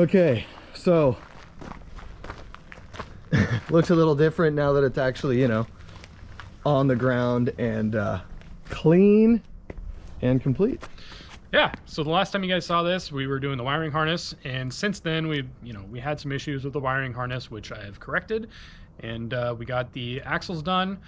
Okay, so looks a little different now that it's actually, you know, on the ground and clean and complete. Yeah, so the last time you guys saw this, we were doing the wiring harness, and since then we had some issues with the wiring harness, which I have corrected, and we got the axles done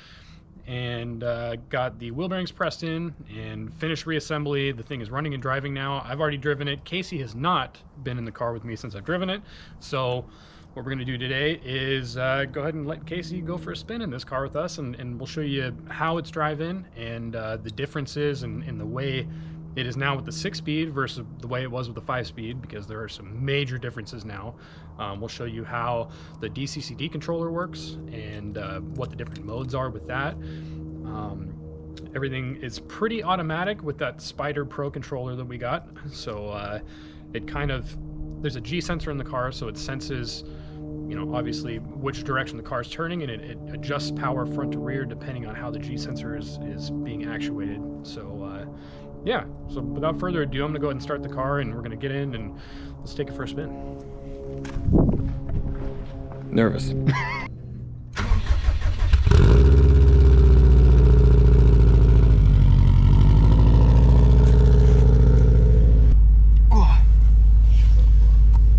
and got the wheel bearings pressed in and finished reassembly. The thing is running and driving now. I've already driven it. Casey has not been in the car with me since I've driven it, so what we're gonna do today is go ahead and let Casey go for a spin in this car with us, and we'll show you how it's driving and the differences in the way it is now with the 6-speed versus the way it was with the 5-speed, because there are some major differences now. We'll show you how the DCCD controller works and what the different modes are with that. Everything is pretty automatic with that Spiider Pro controller that we got. So it kind of, there's a G sensor in the car, so it senses, you know, obviously which direction the car is turning, and it adjusts power front to rear depending on how the G sensor is being actuated. So yeah, so without further ado, I'm gonna go ahead and start the car, and we're gonna get in and let's take it for a spin. Nervous.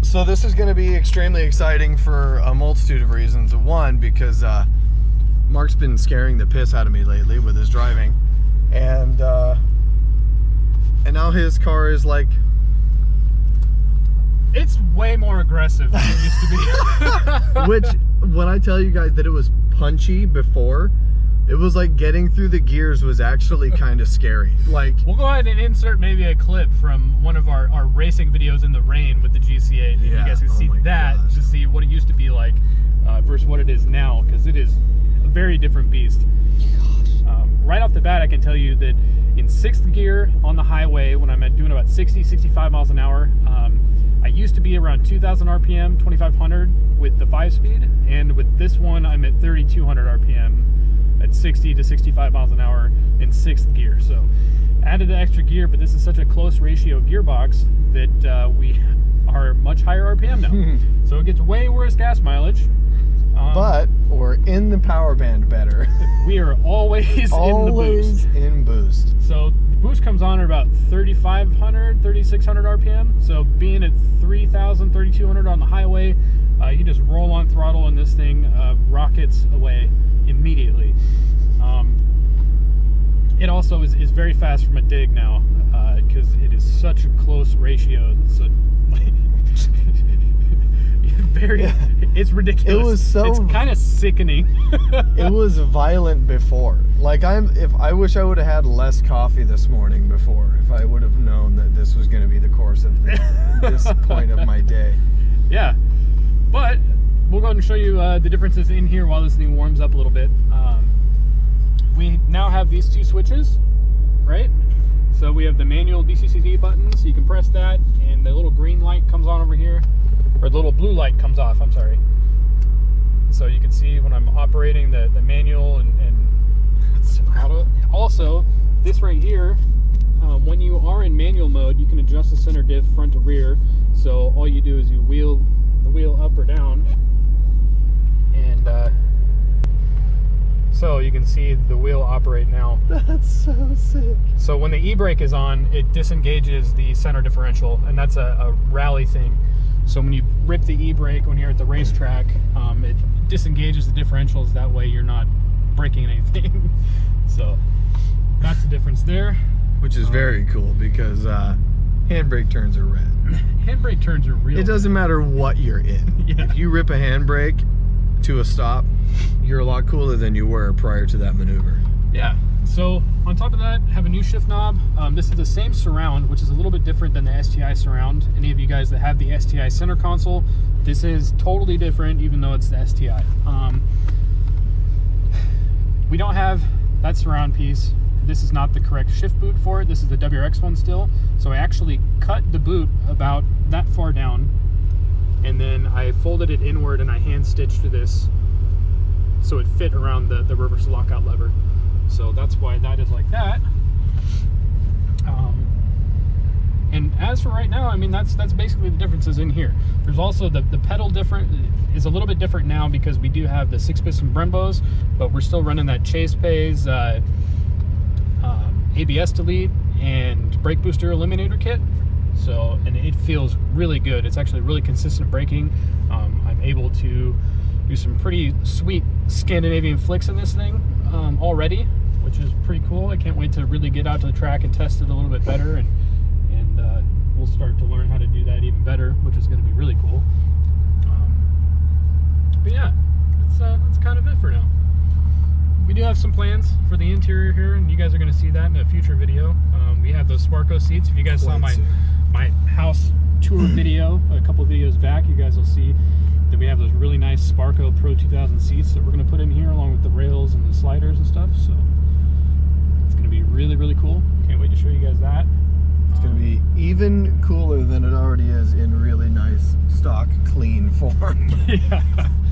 So this is going to be extremely exciting for a multitude of reasons. One, because Mark's been scaring the piss out of me lately with his driving, and now his car is like, it's way more aggressive than it used to be. Which, when I tell you guys that it was punchy before, it was like getting through the gears was actually kind of scary. Like, we'll go ahead and insert maybe a clip from one of our racing videos in the rain with the GC8, and you guys can see that to see what it used to be like versus what it is now, because it is a very different beast. Right off the bat, I can tell you that in 6th gear on the highway, when I'm doing about 60-65 miles an hour, I used to be around 2,000 RPM, 2,500 with the 5-speed, and with this one, I'm at 3,200 RPM at 60 to 65 miles an hour in 6th gear. So added the extra gear, but this is such a close ratio gearbox that we are much higher RPM now. So it gets way worse gas mileage. But we're in the power band better. We are always in the boost. In boost. So the boost comes on at about 3,500, 3,600 RPM. So being at 3,000, 3,200 on the highway, you just roll on throttle and this thing rockets away immediately. It also is very fast from a dig now, because it is such a close ratio. So it's ridiculous. It was so, it's kind of sickening. It was violent before. Like, I wish I would have had less coffee this morning before, if I would have known that this was going to be the course of this point of my day. Yeah, but we'll go ahead and show you the differences in here while this thing warms up a little bit. We now have these two switches, right? So we have the manual DCCD button, so you can press that, and the little green light comes on over here, or the little blue light comes off, I'm sorry. So you can see when I'm operating the manual and auto. Also, this right here, when you are in manual mode, you can adjust the center diff front to rear. So all you do is you wheel the wheel up or down, and so you can see the wheel operate now. That's so sick. So when the e-brake is on, it disengages the center differential, and that's a rally thing. So when you rip the e-brake when you're at the racetrack, it disengages the differentials. That way you're not breaking anything. So that's the difference there. Which is very cool, because handbrake turns are red. Handbrake turns are real. It doesn't matter what you're in. Yeah. If you rip a handbrake to a stop, you're a lot cooler than you were prior to that maneuver. Yeah. So on top of that, have a new shift knob. This is the same surround, which is a little bit different than the STI surround. Any of you guys that have the STI center console, this is totally different, even though it's the STI. We don't have that surround piece. This is not the correct shift boot for it. This is the WRX one still. So I actually cut the boot about that far down, and then I folded it inward and I hand stitched this so it fit around the reverse lockout lever. So that's why that is like that. And as for right now, I mean, that's basically the differences in here. There's also the pedal is a little bit different now because we do have the 6-piston Brembos, but we're still running that Chase Pays ABS delete and brake booster eliminator kit. So, and it feels really good. It's actually really consistent braking. I'm able to do some pretty sweet Scandinavian flicks in this thing already, which is pretty cool. I can't wait to really get out to the track and test it a little bit better, and we'll start to learn how to do that even better, which is going to be really cool. But yeah, that's kind of it for now. We do have some plans for the interior here, and you guys are going to see that in a future video. We have those Sparco seats. If you guys saw my house tour video a couple of videos back, you guys will see that we have those really nice Sparco Pro 2000 seats that we're going to put in here along with the rails and the sliders and stuff. So it's going to be really, really cool. Can't wait to show you guys that. It's going to be even cooler than it already is in really nice, stock, clean form. Yeah.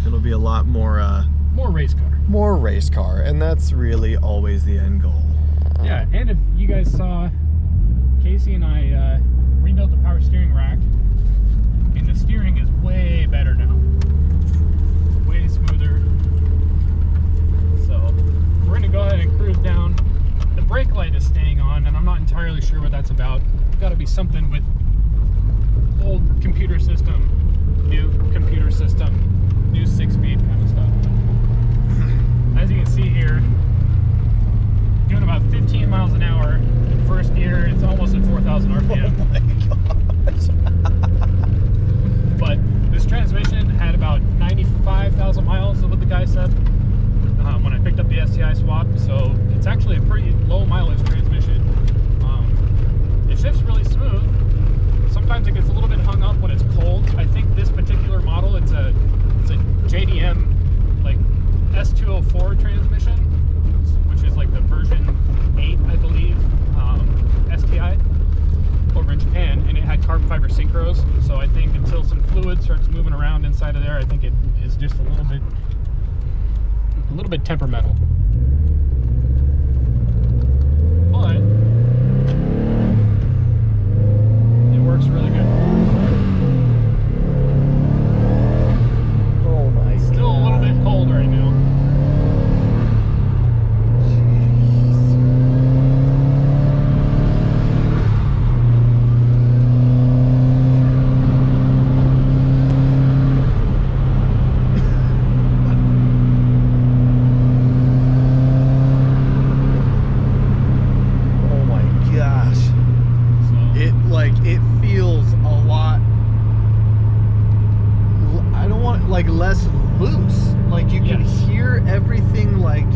It'll be a lot more race car. More race car, and that's really always the end goal. Yeah, and if you guys saw, Casey and I rebuilt the power steering rack, and the steering is way better now. Way smoother. So we're going to go ahead and cruise down. The brake light is staying on, and I'm not entirely sure what that's about. It's got to be something with old computer system, new computer system, new 6-speed kind of stuff. As you can see here, doing about 15 miles an hour in first gear. It's almost at 4,000 RPM. Oh my gosh. But this transmission had about 95,000 miles is what the guy said when I picked up the STI swap. So it's actually a pretty low mileage transmission. It shifts really smooth. Sometimes it gets a little bit hung up when it's cold. I think this particular model, it's a JDM like S204 transmission, which is like the version 8, I believe, STI over in Japan, and it had carbon fiber synchros. So I think until some fluid starts moving around inside of there, I think it is just a little bit temperamental. But it works really good. Oh my god. Still a little bit cold right now. It feels a lot, I don't want, like, less loose. Like, you can hear everything, like,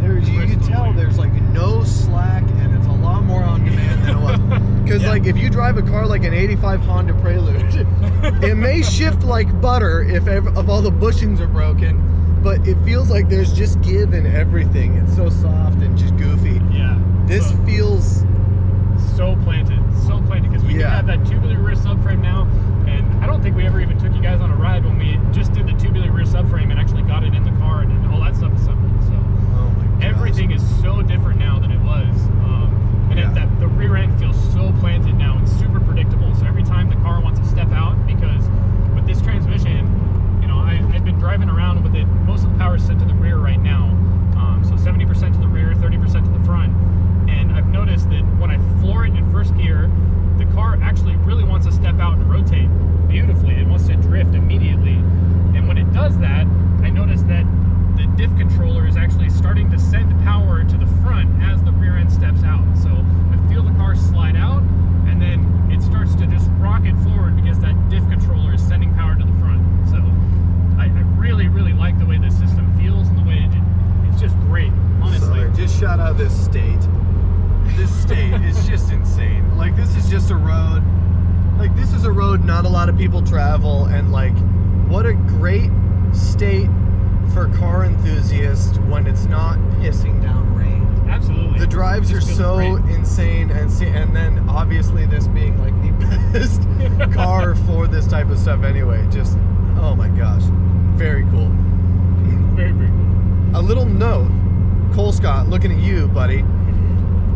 you can tell there's like no slack, and it's a lot more on demand than it was. Because like, if you drive a car like an 85 Honda Prelude, it may shift like butter if all the bushings are broken, but it feels like there's just give in everything. It's so soft and just goofy. Yeah. This feels so planted, because we do have that tubular rear subframe now, and I don't think we ever even took you guys on a ride when we just did the tubular rear subframe and actually got it in the car and all that stuff assembled. So everything is so different now than it was, and the rear end feels so planted now and super predictable. So every time the car wants to step out, because with this transmission, you know, I've been driving around with it. Most of the power is set to the rear right now, so 70% to the rear, 30% to the front. And I've noticed that when I floor it in first gear, the car actually really wants to step out and rotate beautifully. It wants to drift immediately. And when it does that, I notice that the diff controller is actually starting to send power to the front as the rear end steps out. So I feel the car slide out, and then it starts to just rocket forward because that diff controller is sending power to the front. So I really, really like the way this system feels and the way it's just great, honestly. Sorry, just shout out this state. This state is just insane. Like, this is just a road. Like, this is a road not a lot of people travel, and like, what a great state for car enthusiasts when it's not pissing down rain. Absolutely. The drives are so insane, and then obviously this being like the best car for this type of stuff anyway. Just, oh my gosh, very cool. Very, very cool. A little note, Cole Scott, looking at you, buddy.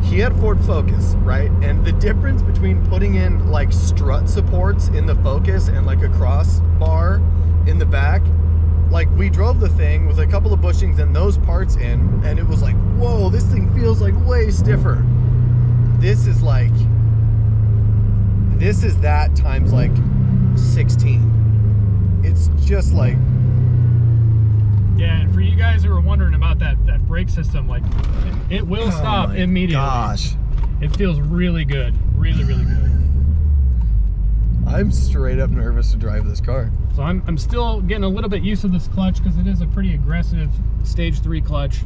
he had Ford Focus, right? And the difference between putting in like strut supports in the Focus and like a crossbar in the back, like we drove the thing with a couple of bushings and those parts in, and it was like, whoa, this thing feels like way stiffer. This is that times like 16. It's just like, yeah. And for you guys who are wondering about that brake system, like it will stop immediately. Gosh, it feels really good, really good. I'm straight up nervous to drive this car. So I'm still getting a little bit used to this clutch because it is a pretty aggressive stage 3 clutch.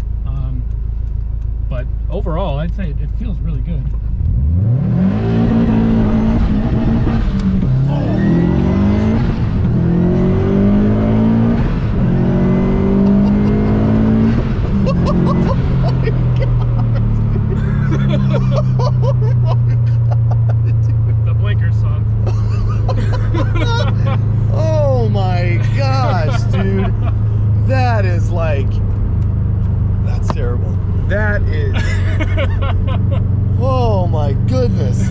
But overall, I'd say it feels really good. The blinkers, son. Oh my gosh, dude. That is like, that's terrible. That is, oh my goodness.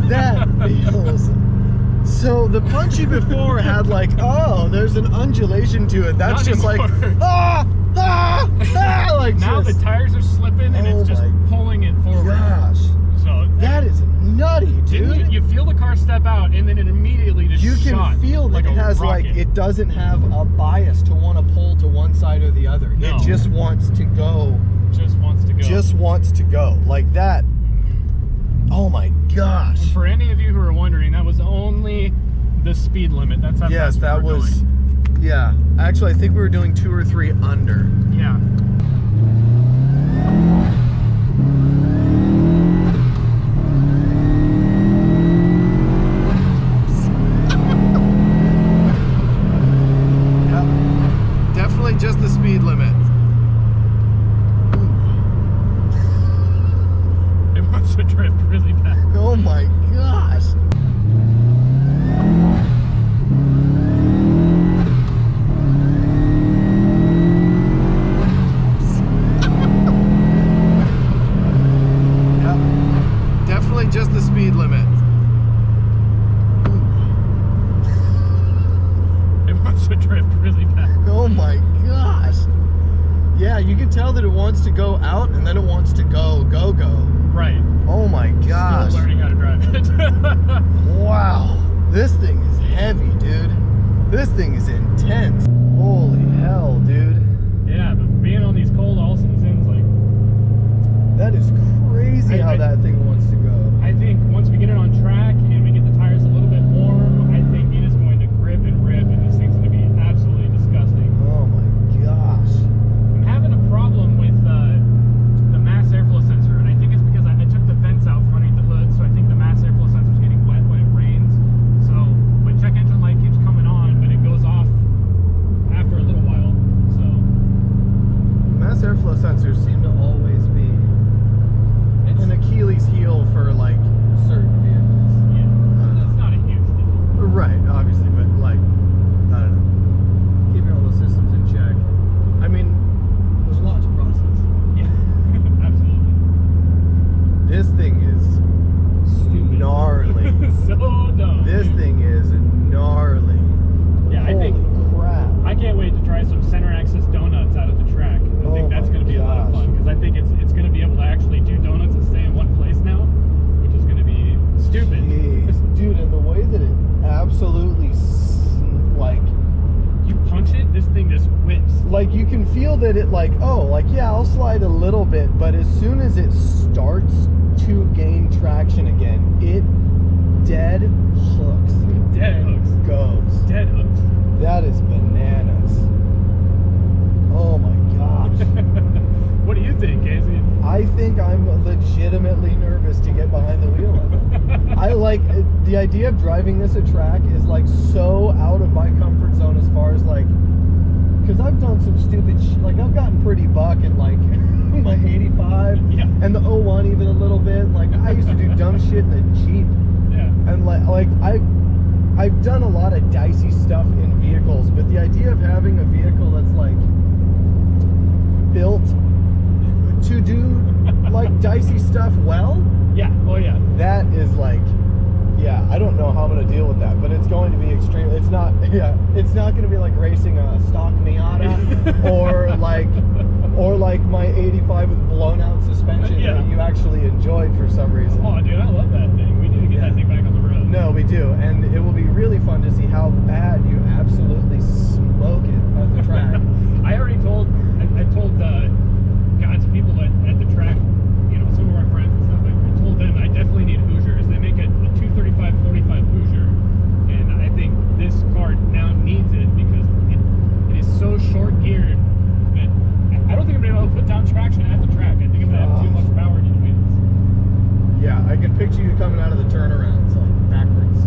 That feels, so the Punchy before had like, oh, there's an undulation to it. That's Not just anymore. like, like now just, the tires are slipping and it's just pulling it forward. Gosh. So That is nutty, dude. You feel the car step out and then it immediately just You shot can feel that like it a has rocket. like, it doesn't have a bias to want to pull to one side or the other. No. It just wants to go. Just wants to go. Just wants to go. Like that. Oh my gosh. And for any of you who are wondering, that was only the speed limit. That's how Yes, fast that we were was, going. yeah. Actually, I think we were doing 2 or 3 under. Yeah. Yeah. Definitely just the speed limit. It wants to drift really bad. Oh my gosh. Yeah. Definitely just the speed limit. It wants to drift really bad. Oh my gosh. Yeah, you can tell that it wants to go out and then it wants to go. Right. Oh my gosh. Still learning how to drive it. Wow. This thing is heavy, dude. This thing is intense. Holy hell, dude. Yeah, but being on these cold all-seasons, like, That is crazy how that thing wants to go. I think once we get it on track and we get the tires a little bit warm, I think it is going to grip and rip, and this thing's going to be absolutely disgusting. Oh my gosh. I'm having a problem with the mass airflow sensor, and I think it's because I took the vents out from underneath the hood, so I think the mass airflow sensor is getting wet when it rains. So my check engine light keeps coming on, but it goes off after a little while. So Mass airflow sensors seem to always be an Achilles heel for like certain vehicles. yeah, it's not a huge deal. Right, obviously, but like, I don't know. Keeping all those systems in check. I mean, there's a lot to process. Yeah, absolutely. This thing is Stupid. gnarly. So dumb. This thing is gnarly. Yeah, I think Holy crap. I can't wait to try some center axis donuts out at the track. I think that's going to be a lot of fun because I think it's going to be able to actually do donuts and stay in one place now, which is going to be stupid. Jeez. Dude, and the way that it absolutely, like You punch it, this thing just whips. you can feel that it like, oh, like, yeah, I'll slide a little bit, but as soon as it starts to gain traction again, it dead hooks. Dead hooks. Goes. Dead hooks. That is bananas. Oh my gosh. What do you think, Casey? I think I'm legitimately nervous to get behind the wheel of it. I like the idea of driving this at track is like so out of my comfort zone as far as like, because I've done some stupid like I've gotten pretty buck in like my 85 and the 01 even a little bit. Like I used to do dumb shit in the Jeep. Yeah. And like I've done a lot of dicey stuff in vehicles, but the idea of having a vehicle that's like built to do like dicey stuff well, Yeah. Oh yeah. that is like, yeah, I don't know how I'm gonna deal with that, but it's going to be extreme. It's not, yeah, it's not gonna be like racing a stock Miata or like my 85 with blown out suspension Yeah. that you actually enjoyed for some reason. Oh, dude, I love that thing. We need to get that thing back on the road. No, we do, and it will be really fun to see how bad you absolutely smoke it at the track. I already told, I told some people at the track, you know, some of our friends and stuff, I told them I definitely need Hoosiers. They make a 235/45 Hoosier, and I think this car now needs it because it is so short geared that I don't think I'm going to be able to put down traction at the track. I think I'm going to have too much power to the wheels. Yeah, I can picture you coming out of the turnarounds like backwards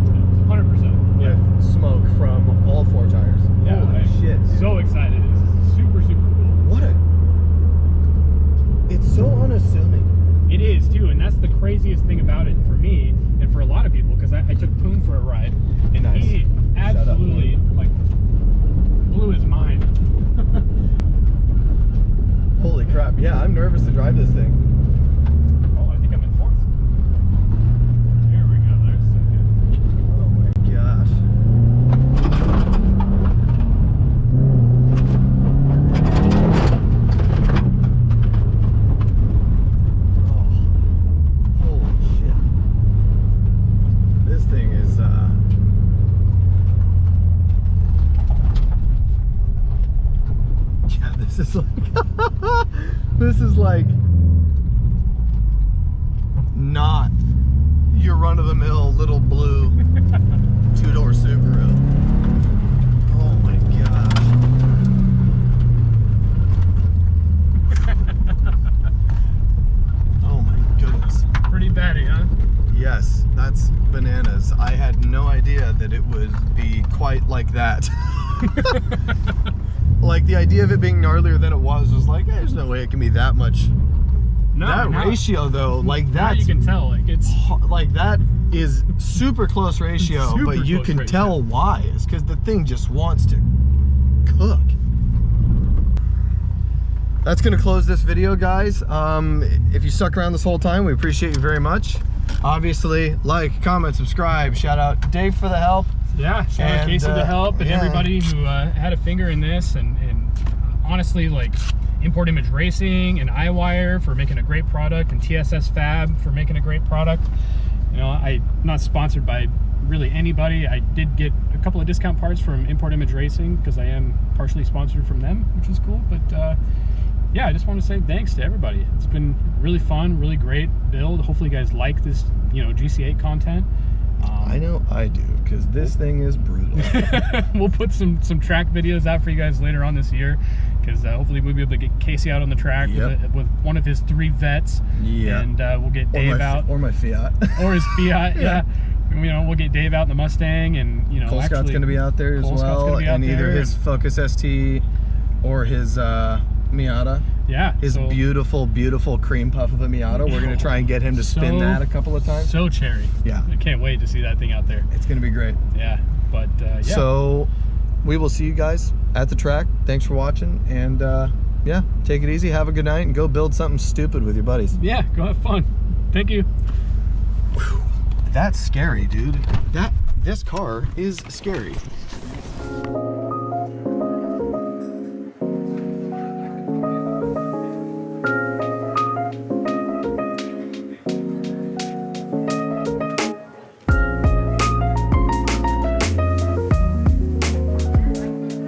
100%. with smoke from all 4 tires. Yeah, Holy shit. Dude. So excited. It's super, super cool. It's so unassuming. It is too, and that's the craziest thing about it for me and for a lot of people, because I took Poon for a ride, and Nice. he absolutely like blew his mind. Holy crap. Yeah, I'm nervous to drive this thing. Oh, I think I'm in 4th. There we go. There's second. Oh my gosh. Holy shit. This thing is yeah, this is like this is like not your run-of-the-mill little blue 2-door Subaru. Oh my gosh. Oh my goodness. Pretty batty, huh? Yes, that's bananas. I had no idea that it would be quite like that. Like the idea of it being gnarlier than it was like, there's no way it can be that much. No, That no. ratio though, like Now that's you can tell, like it's like that is super close ratio, Super but you close can ratio. tell why. It's because the thing just wants to cook. That's gonna close this video, guys. If you stuck around this whole time, we appreciate you very much. Obviously, like, comment, subscribe. Shout out Dave for the help. yeah. Shout out And, Casey to help and yeah. everybody who had a finger in this, and honestly, like Import Image Racing and iWire for making a great product, and TSS Fab for making a great product. You know, I'm not sponsored by really anybody. I did get a couple of discount parts from Import Image Racing because I am partially sponsored from them, which is cool. But yeah, I just want to say thanks to everybody. It's been really fun, really great build. Hopefully you guys like this, you know, GC8 content. I know I do, because this thing is brutal. We'll put some track videos out for you guys later on this year, because hopefully we'll be able to get Casey out on the track with one of his 3 vets. Yeah. And we'll get Dave out. Or my Fiat. Or his Fiat, yeah. You know, we'll get Dave out in the Mustang, and you know, Cole Scott's going to be out there as well, and either his Focus ST or his Miata. Yeah. His beautiful, beautiful cream puff of a Miata. We're going to try and get him to spin that a couple of times. So cherry. Yeah. I can't wait to see that thing out there. It's going to be great. Yeah. But yeah. So we will see you guys at the track. Thanks for watching. And yeah, take it easy. Have a good night and go build something stupid with your buddies. Yeah. Go have fun. Thank you. Whew. That's scary, dude. This car is scary.